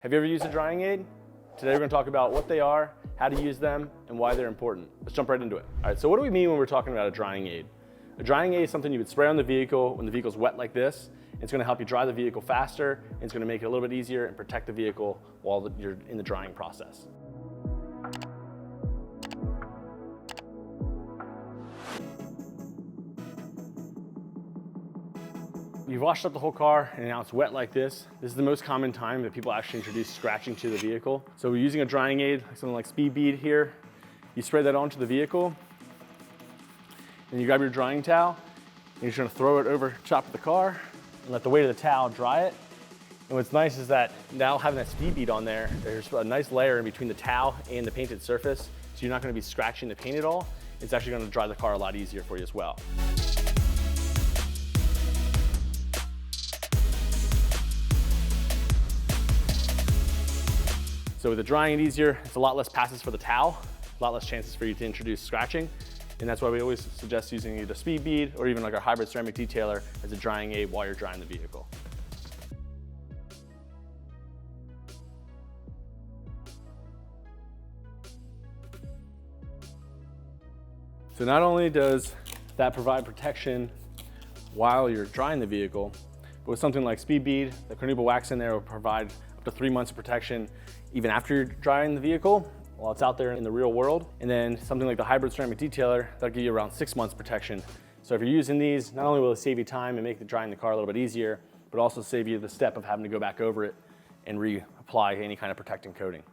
Have you ever used a drying aid? Today we're going to talk about what they are, how to use them, and why they're important. Let's jump right into it. All right, so what do we mean when we're talking about a drying aid? A drying aid is something you would spray on the vehicle when the vehicle's wet like this. It's going to help you dry the vehicle faster, and it's going to make it a little bit easier and protect the vehicle while you're in the drying process. You've washed up the whole car and now it's wet like this. This is the most common time that people actually introduce scratching to the vehicle. So we're using a drying aid, something like Speed Bead here. You spray that onto the vehicle, and you grab your drying towel, and you're just gonna throw it over top of the car and let the weight of the towel dry it. And what's nice is that now having that Speed Bead on there, there's a nice layer in between the towel and the painted surface, so you're not gonna be scratching the paint at all. It's actually gonna dry the car a lot easier for you as well. So with the drying it easier, it's a lot less passes for the towel, a lot less chances for you to introduce scratching. And that's why we always suggest using either Speed Bead or even like our hybrid ceramic detailer as a drying aid while you're drying the vehicle. So not only does that provide protection while you're drying the vehicle, but with something like Speed Bead, the carnauba wax in there will provide up to 3 months of protection even after you're drying the vehicle while it's out there in the real world. And then something like the hybrid ceramic detailer, that'll give you around 6 months protection. So if you're using these, not only will it save you time and make the drying the car a little bit easier, but also save you the step of having to go back over it and reapply any kind of protecting coating.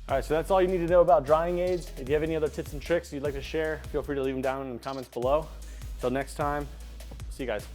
All right, so that's all you need to know about drying aids. If you have any other tips and tricks you'd like to share, feel free to leave them down in the comments below. Until next time, see you guys.